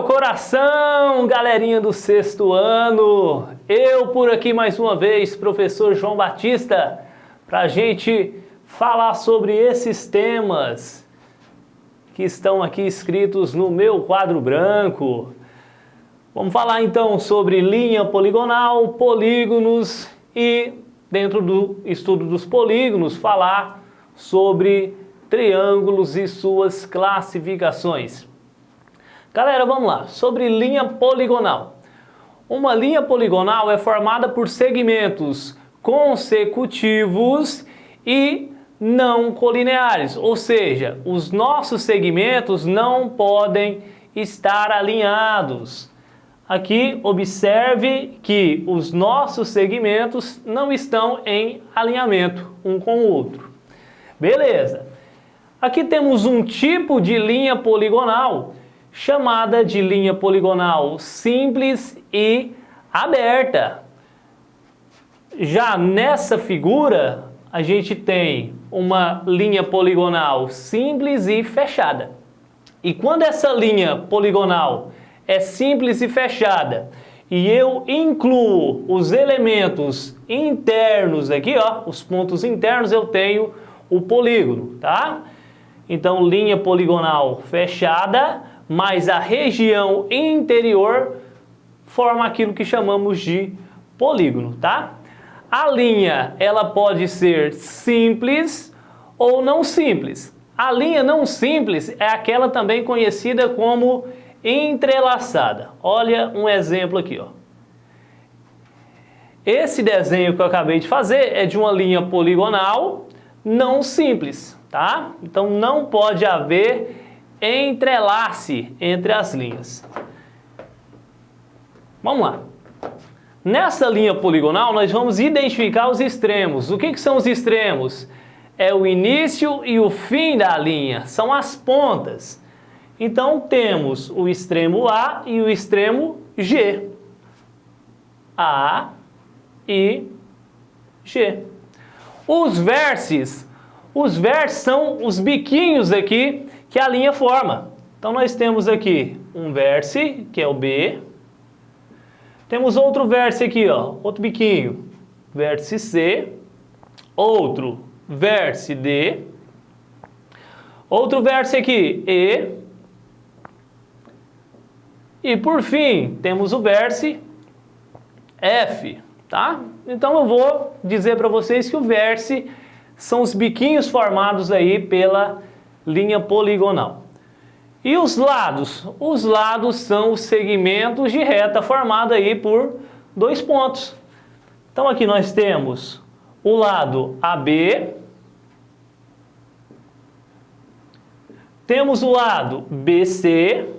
coração, galerinha do sexto ano! Eu por aqui mais uma vez, professor João Batista, para a gente falar sobre esses temas que estão aqui escritos no meu quadro branco. Vamos falar então sobre linha poligonal, polígonos e, dentro do estudo dos polígonos, falar sobre triângulos e suas classificações. Galera, vamos lá, sobre linha poligonal. Uma linha poligonal é formada por segmentos consecutivos e não colineares, ou seja, os nossos segmentos não podem estar alinhados. Aqui, observe que os nossos segmentos não estão em alinhamento um com o outro. Beleza. Aqui temos um tipo de linha poligonal chamada de linha poligonal simples e aberta. Já nessa figura, a gente tem uma linha poligonal simples e fechada. E quando essa linha poligonal é simples e fechada, e eu incluo os elementos internos aqui, ó, os pontos internos, eu tenho o polígono, tá? Então, linha poligonal fechada, mas a região interior forma aquilo que chamamos de polígono, tá? A linha, ela pode ser simples ou não simples. A linha não simples é aquela também conhecida como entrelaçada. Olha um exemplo aqui, ó. Esse desenho que eu acabei de fazer é de uma linha poligonal não simples, tá? Então não pode haver entrelace entre as linhas. Vamos lá. Nessa linha poligonal nós vamos identificar os extremos. O que são os extremos? É o início e o fim da linha, são as pontas. Então temos o extremo A e o extremo G. A e G. Os vértices são os biquinhos aqui que a linha forma. Então nós temos aqui um vértice, que é o B. Temos outro vértice aqui, ó, outro biquinho, vértice C. Outro vértice D. Outro vértice aqui, E. E por fim, temos o vértice F, tá? Então eu vou dizer para vocês que o vértice são os biquinhos formados aí pela linha poligonal. E os lados? Os lados são os segmentos de reta formado aí por dois pontos. Então aqui nós temos o lado AB, temos o lado BC,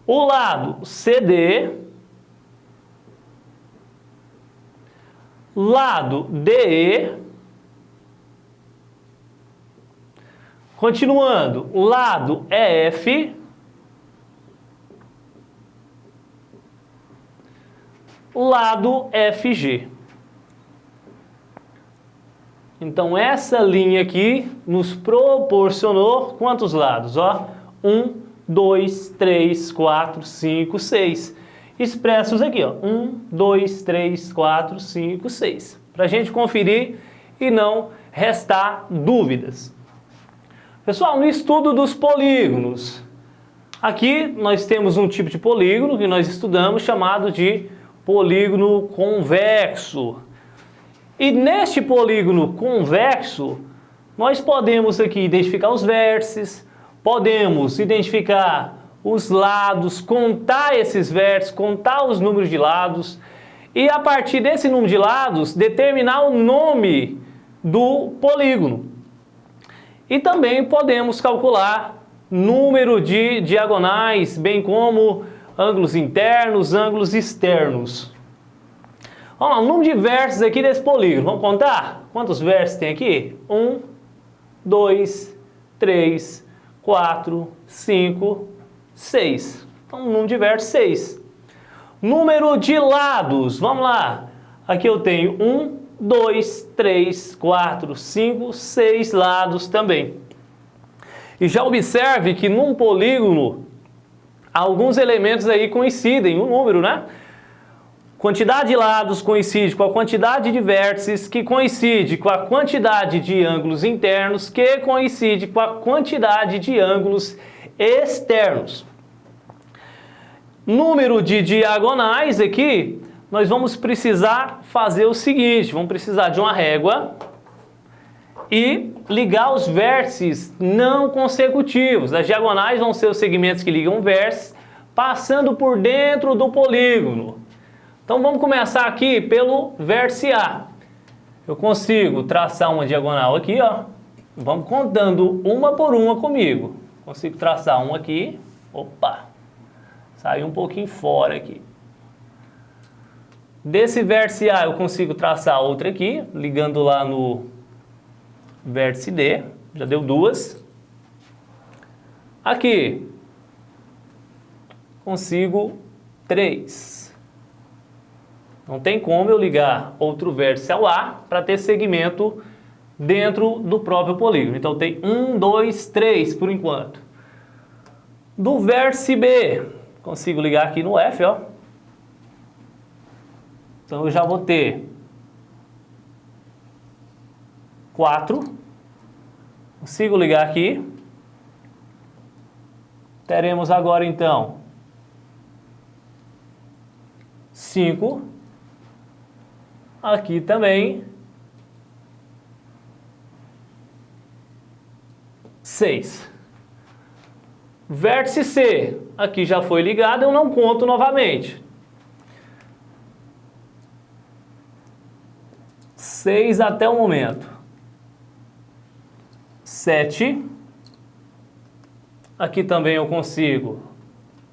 o lado CD, lado DE, continuando, lado EF, lado FG. Então essa linha aqui nos proporcionou quantos lados? Ó, 1, 2, 3, 4, 5, 6. Expressos aqui, ó, 1, 2, 3, 4, 5, 6. Para a gente conferir e não restar dúvidas. Pessoal, no estudo dos polígonos, aqui nós temos um tipo de polígono que nós estudamos chamado de polígono convexo. E neste polígono convexo, nós podemos aqui identificar os vértices, podemos identificar os lados, contar esses vértices, contar os números de lados e a partir desse número de lados determinar o nome do polígono. E também podemos calcular número de diagonais, bem como ângulos internos, ângulos externos. Vamos lá, o número de vértices aqui desse polígono, vamos contar? Quantos vértices tem aqui? 1, 2, 3, 4, 5, 6. Então, o número de vértices, 6. Número de lados, vamos lá. Aqui eu tenho 1, 2, 3, 4, 5, 6 lados também. E já observe que num polígono, alguns elementos aí coincidem, o número, né? Quantidade de lados coincide com a quantidade de vértices, que coincide com a quantidade de ângulos internos, que coincide com a quantidade de ângulos externos. Número de diagonais aqui, nós vamos precisar fazer o seguinte, vamos precisar de uma régua e ligar os vértices não consecutivos. As diagonais vão ser os segmentos que ligam vértices, passando por dentro do polígono. Então vamos começar aqui pelo vértice A. Eu consigo traçar uma diagonal aqui, ó. Vamos contando uma por uma comigo. Consigo traçar uma aqui. Opa! Saiu um pouquinho fora aqui. Desse vértice A eu consigo traçar outra aqui, ligando lá no vértice D. Já deu duas. Aqui consigo 3. Não tem como eu ligar outro vértice ao A para ter segmento dentro do próprio polígono. Então tem 1, 2, 3 por enquanto. Do vértice B, consigo ligar aqui no F, ó. Então eu já vou ter 4. Consigo ligar aqui. Teremos agora então 5. Aqui também 6. Vértice C, aqui já foi ligado, eu não conto novamente. 6 até o momento. 7. Aqui também eu consigo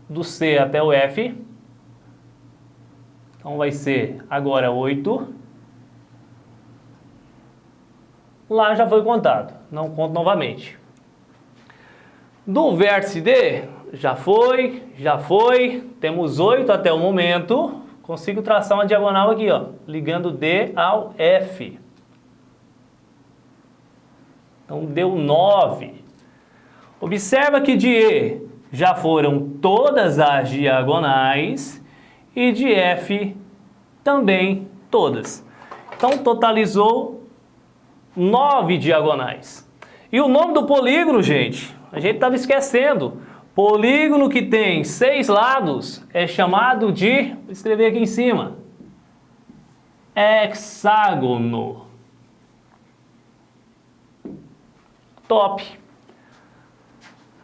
do C até o F. Então vai ser agora 8. Lá já foi contado, não conto novamente. Do vértice D, já foi. Temos 8 até o momento. Consigo traçar uma diagonal aqui, ó, ligando D ao F. Então deu 9. Observa que de E já foram todas as diagonais e de F também todas. Então totalizou 9 diagonais. E o nome do polígono, gente, a gente estava esquecendo. Polígono que tem 6 lados é chamado de, vou escrever aqui em cima, hexágono. Top.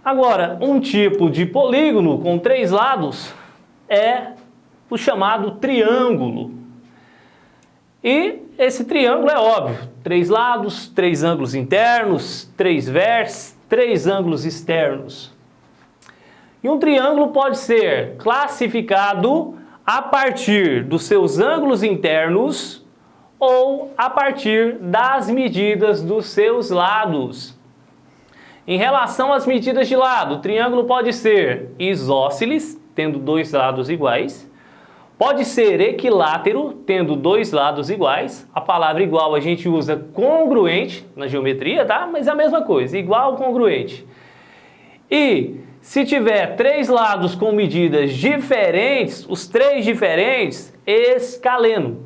Agora, um tipo de polígono com 3 lados é o chamado triângulo. E esse triângulo é óbvio, 3 lados, 3 ângulos internos, 3 vértices, 3 ângulos externos. E um triângulo pode ser classificado a partir dos seus ângulos internos ou a partir das medidas dos seus lados. Em relação às medidas de lado, o triângulo pode ser isósceles, tendo 2 lados iguais. Pode ser equilátero, tendo 2 lados iguais. A palavra igual a gente usa congruente na geometria, tá? Mas é a mesma coisa, igual, congruente. E se tiver 3 lados com medidas diferentes, os 3 diferentes, escaleno.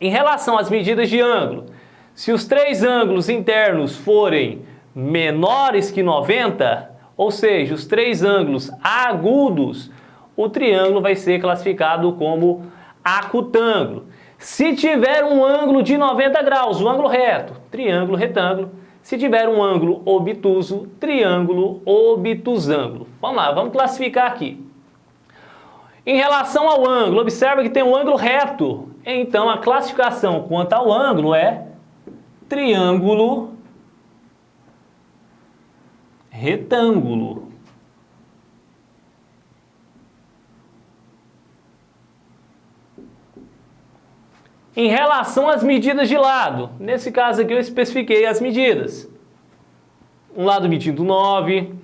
Em relação às medidas de ângulo, se os 3 ângulos internos forem menores que 90, ou seja, os 3 ângulos agudos, o triângulo vai ser classificado como acutângulo. Se tiver um ângulo de 90 graus, o ângulo reto, triângulo retângulo. Se tiver um ângulo obtuso, triângulo obtusângulo. Vamos lá, vamos classificar aqui. Em relação ao ângulo, observa que tem um ângulo reto. Então, a classificação quanto ao ângulo é triângulo retângulo. Em relação às medidas de lado, nesse caso aqui eu especifiquei as medidas. Um lado medindo 9,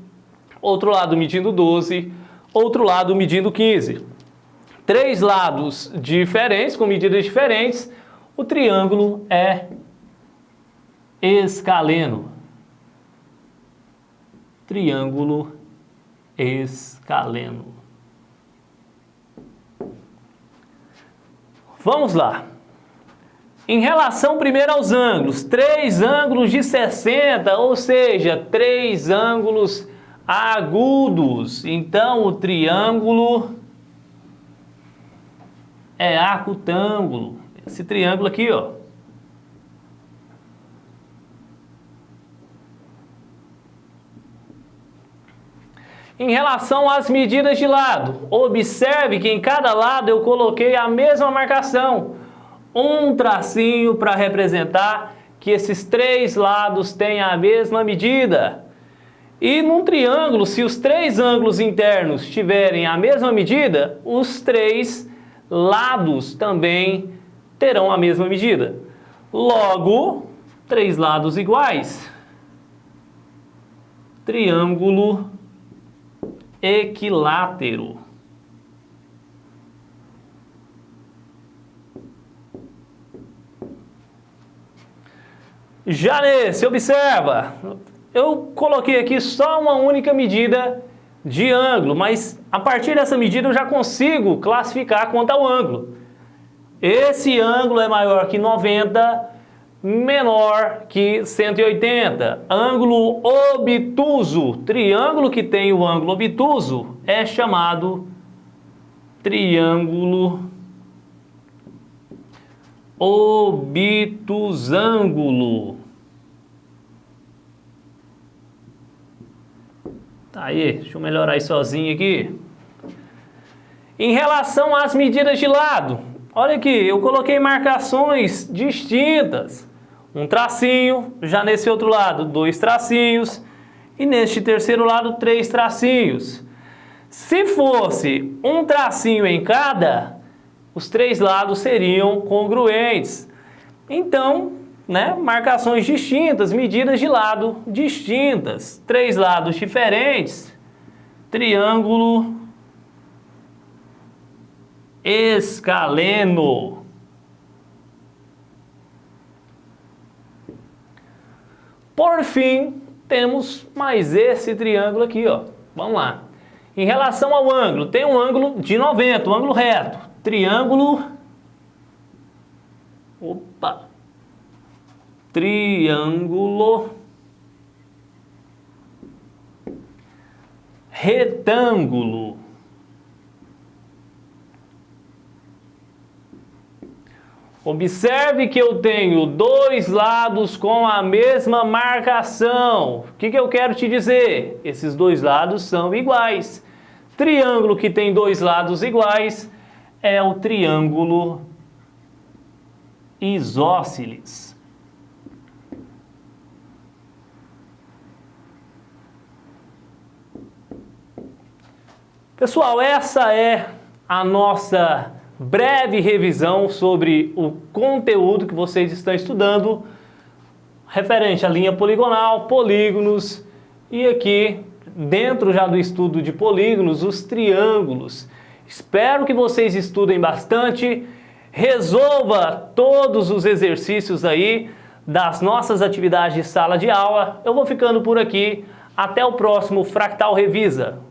outro lado medindo 12, outro lado medindo 15. 3 lados diferentes, com medidas diferentes, o triângulo é escaleno. triângulo escaleno. Vamos lá. Em relação primeiro aos ângulos, 3 ângulos de 60, ou seja, 3 ângulos agudos. Então, o triângulo é acutângulo. Esse triângulo aqui, ó. Em relação às medidas de lado, observe que em cada lado eu coloquei a mesma marcação. Um tracinho para representar que esses 3 lados têm a mesma medida. E num triângulo, se os 3 ângulos internos tiverem a mesma medida, os 3 lados também terão a mesma medida. Logo, 3 lados iguais. Triângulo equilátero. Já nesse, observa, eu coloquei aqui só uma única medida de ângulo, mas a partir dessa medida eu já consigo classificar quanto ao ângulo. Esse ângulo é maior que 90, menor que 180. Ângulo obtuso, triângulo que tem o ângulo obtuso é chamado triângulo obtusângulo. Tá aí, deixa eu melhorar aí sozinho aqui. Em relação às medidas de lado, olha aqui, eu coloquei marcações distintas. Um tracinho, já nesse outro lado, 2 tracinhos. E neste terceiro lado, 3 tracinhos. Se fosse um tracinho em cada, os 3 lados seriam congruentes. Então, né, marcações distintas, medidas de lado distintas. 3 lados diferentes. Triângulo escaleno. Por fim, temos mais esse triângulo aqui, ó. Vamos lá. Em relação ao ângulo, tem um ângulo de 90, um ângulo reto. Triângulo... Triângulo retângulo. Observe que eu tenho 2 lados com a mesma marcação. O que eu quero te dizer? Esses 2 lados são iguais. Triângulo que tem 2 lados iguais é o triângulo isósceles. Pessoal, essa é a nossa breve revisão sobre o conteúdo que vocês estão estudando referente à linha poligonal, polígonos e aqui dentro já do estudo de polígonos, os triângulos. Espero que vocês estudem bastante, resolva todos os exercícios aí das nossas atividades de sala de aula. Eu vou ficando por aqui, até o próximo Fractal Revisa.